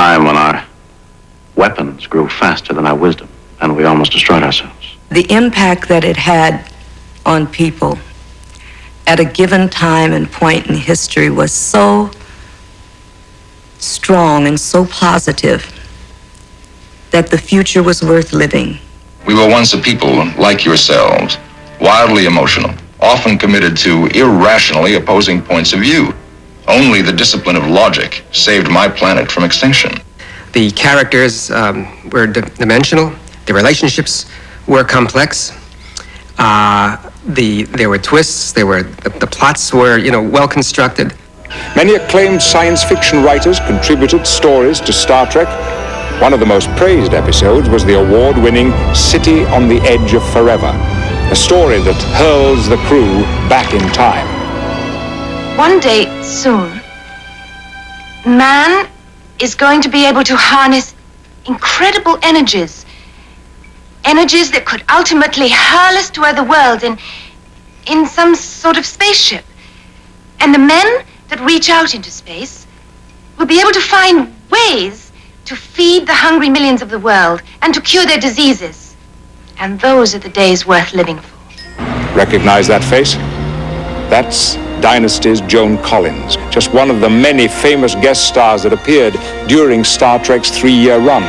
time when our weapons grew faster than our wisdom, and we almost destroyed ourselves. The impact that it had on people at a given time and point in history was so strong and so positive that the future was worth living. We were once a people like yourselves, wildly emotional, often committed to irrationally opposing points of view. Only the discipline of logic saved my planet from extinction. The characters were dimensional, the relationships were complex, there were twists, the plots were, well constructed. Many acclaimed science fiction writers contributed stories to Star Trek. One of the most praised episodes was the award-winning City on the Edge of Forever, a story that hurls the crew back in time. One day soon, man is going to be able to harness incredible energies that could ultimately hurl us to other worlds in some sort of spaceship. And the men that reach out into space will be able to find ways to feed the hungry millions of the world and to cure their diseases. And those are the days worth living for. Recognize that face? That's Dynasty's Joan Collins, just one of the many famous guest stars that appeared during Star Trek's 3-year run.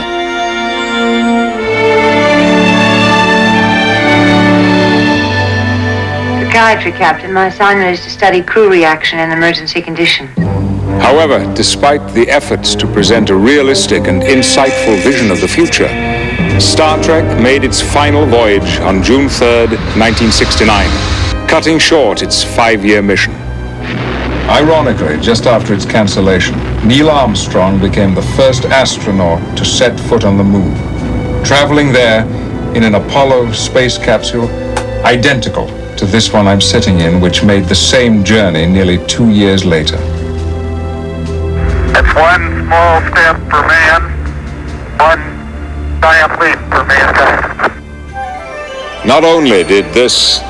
Psychiatry, Captain. My assignment is to study crew reaction in emergency condition. However, despite the efforts to present a realistic and insightful vision of the future, Star Trek made its final voyage on June 3rd, 1969, cutting short its 5-year mission. Ironically, just after its cancellation, Neil Armstrong became the first astronaut to set foot on the moon, traveling there in an Apollo space capsule identical to this one I'm sitting in, which made the same journey nearly 2 years later. It's one small step for man, one giant leap for mankind. Not only did this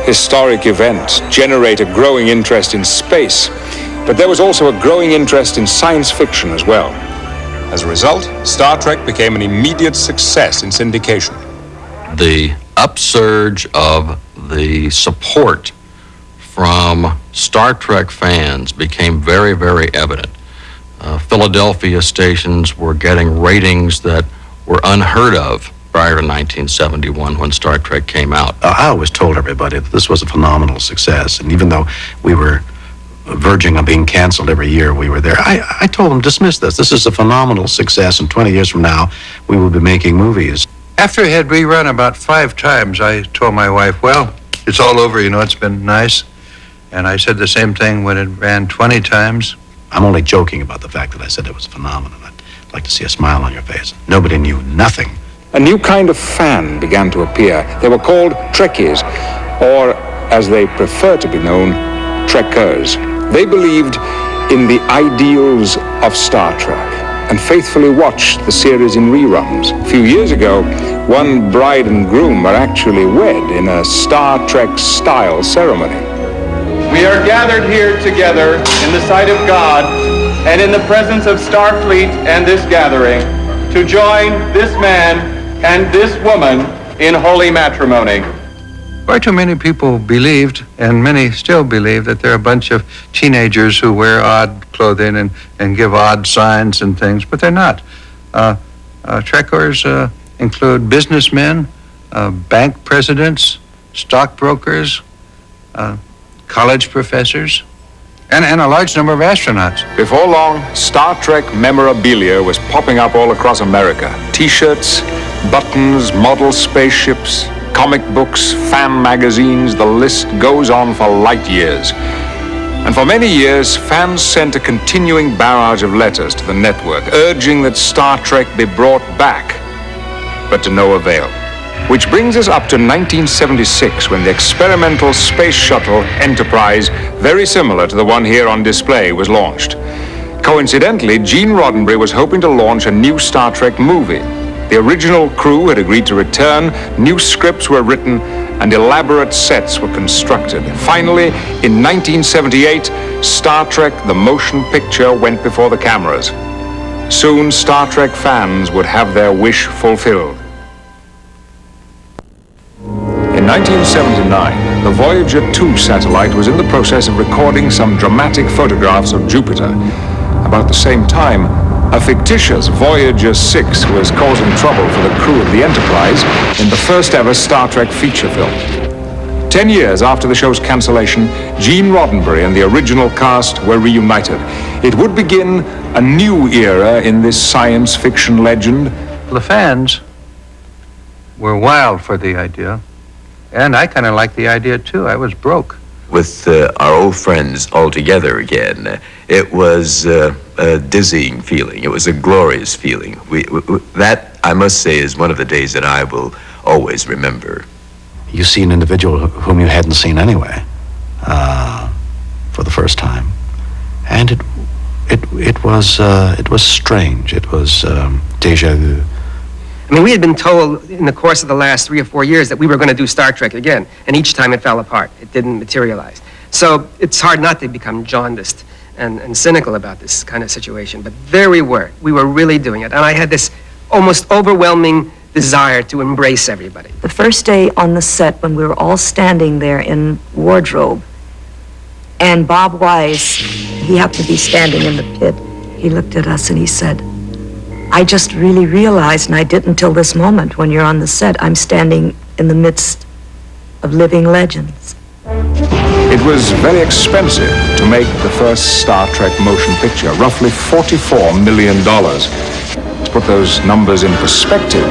historic event generate a growing interest in space, but there was also a growing interest in science fiction as well. As a result, Star Trek became an immediate success in syndication. The upsurge of the support from Star Trek fans became very, very evident. Philadelphia stations were getting ratings that were unheard of prior to 1971 when Star Trek came out. I always told everybody that this was a phenomenal success, and even though we were verging on being canceled every year we were there, I told them, dismiss this. This is a phenomenal success, and 20 years from now, we will be making movies. After it had rerun about 5 times, I told my wife, well, it's all over, it's been nice. And I said the same thing when it ran 20 times. I'm only joking about the fact that I said it was a phenomenon. I'd like to see a smile on your face. Nobody knew nothing. A new kind of fan began to appear. They were called Trekkies, or as they prefer to be known, Trekkers. They believed in the ideals of Star Trek and faithfully watched the series in reruns. A few years ago, one bride and groom were actually wed in a Star Trek-style ceremony. We are gathered here together in the sight of God and in the presence of Starfleet and this gathering to join this man and this woman in holy matrimony. Far too many people believed, and many still believe, that they're a bunch of teenagers who wear odd clothing and give odd signs and things, but they're not. Trekkers include businessmen, bank presidents, stockbrokers, college professors, and a large number of astronauts. Before long, Star Trek memorabilia was popping up all across America. T-shirts, buttons, model spaceships, comic books, fan magazines, the list goes on for light years. And for many years, fans sent a continuing barrage of letters to the network, urging that Star Trek be brought back, but to no avail. Which brings us up to 1976, when the experimental space shuttle Enterprise, very similar to the one here on display, was launched. Coincidentally, Gene Roddenberry was hoping to launch a new Star Trek movie. The original crew had agreed to return, new scripts were written, and elaborate sets were constructed. Finally, in 1978, Star Trek, the motion picture, went before the cameras. Soon, Star Trek fans would have their wish fulfilled. In 1979, the Voyager 2 satellite was in the process of recording some dramatic photographs of Jupiter. About the same time, a fictitious Voyager 6 was causing trouble for the crew of the Enterprise in the first ever Star Trek feature film. 10 years after the show's cancellation, Gene Roddenberry and the original cast were reunited. It would begin a new era in this science fiction legend. The fans were wild for the idea, and I kind of liked the idea too. I was broke. With our old friends all together again, it was a dizzying feeling. It was a glorious feeling. That, I must say, is one of the days that I will always remember. You see an individual whom you hadn't seen anyway, for the first time, and it was strange. It was déjà vu. I mean, we had been told in the course of the last 3 or 4 years that we were going to do Star Trek again, and each time it fell apart. It didn't materialize. So it's hard not to become jaundiced and cynical about this kind of situation. But there we were. We were really doing it. And I had this almost overwhelming desire to embrace everybody. The first day on the set, when we were all standing there in wardrobe, and Bob Wise, he happened to be standing in the pit, he looked at us and he said, I just really realized, and I didn't until this moment, when you're on the set, I'm standing in the midst of living legends. It was very expensive to make the first Star Trek motion picture, roughly $44 million. To put those numbers in perspective,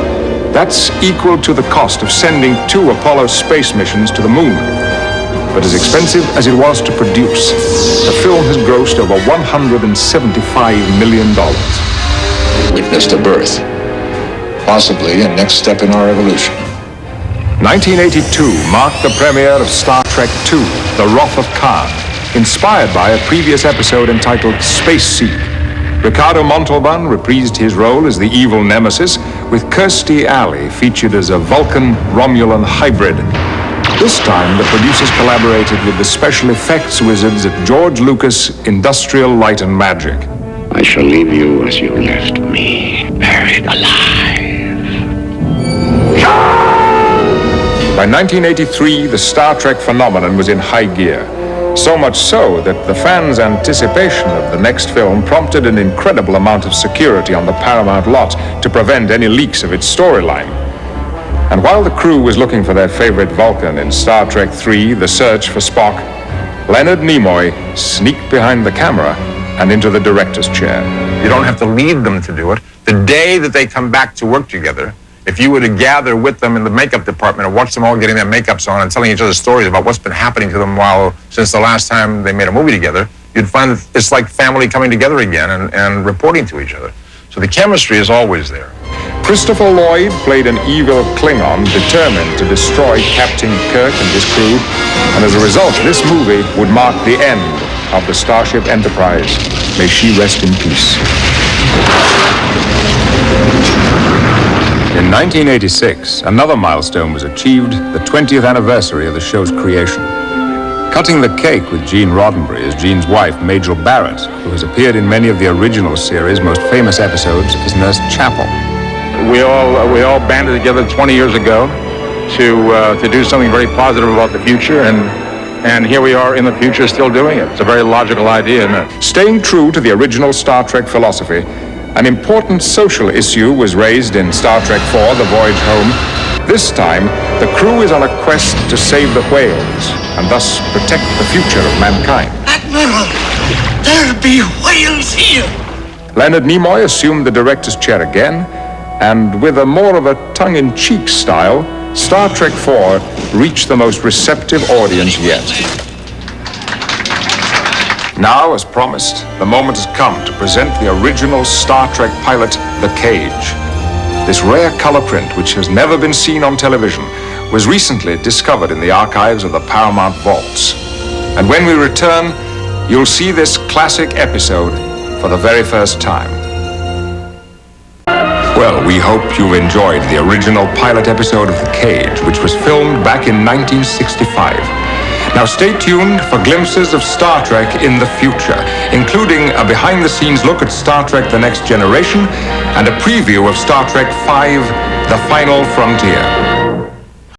that's equal to the cost of sending 2 Apollo space missions to the moon. But as expensive as it was to produce, the film has grossed over $175 million. Witnessed a birth, possibly a next step in our evolution. 1982 marked the premiere of Star Trek II, The Wrath of Khan, inspired by a previous episode entitled Space Seed. Ricardo Montalban reprised his role as the evil nemesis, with Kirstie Alley featured as a Vulcan-Romulan hybrid. This time, the producers collaborated with the special effects wizards at George Lucas Industrial Light and Magic. I shall leave you as you left me, buried alive. By 1983, the Star Trek phenomenon was in high gear. So much so that the fans' anticipation of the next film prompted an incredible amount of security on the Paramount lot to prevent any leaks of its storyline. And while the crew was looking for their favorite Vulcan in Star Trek III, The Search for Spock, Leonard Nimoy sneaked behind the camera and into the director's chair. You don't have to lead them to do it. The day that they come back to work together, if you were to gather with them in the makeup department and watch them all getting their makeups on and telling each other stories about what's been happening to them since the last time they made a movie together, you'd find that it's like family coming together again and reporting to each other. So the chemistry is always there. Christopher Lloyd played an evil Klingon determined to destroy Captain Kirk and his crew, and as a result, this movie would mark the end of the Starship Enterprise. May she rest in peace. In 1986, another milestone was achieved, the 20th anniversary of the show's creation. Cutting the cake with Gene Roddenberry is Gene's wife, Majel Barrett, who has appeared in many of the original series' most famous episodes as Nurse Chapel. We all banded together 20 years ago to do something very positive about the future, and here we are in the future still doing it. It's a very logical idea, isn't it? Staying true to the original Star Trek philosophy, an important social issue was raised in Star Trek IV, The Voyage Home. This time, the crew is on a quest to save the whales and thus protect the future of mankind. Admiral, there'll be whales here. Leonard Nimoy assumed the director's chair again, and with a more of a tongue-in-cheek style, Star Trek IV reached the most receptive audience yet. Now, as promised, the moment has come to present the original Star Trek pilot, The Cage. This rare color print, which has never been seen on television, was recently discovered in the archives of the Paramount vaults. And when we return, you'll see this classic episode for the very first time. Well, we hope you've enjoyed the original pilot episode of The Cage, which was filmed back in 1965. Now stay tuned for glimpses of Star Trek in the future, including a behind-the-scenes look at Star Trek The Next Generation and a preview of Star Trek V, The Final Frontier.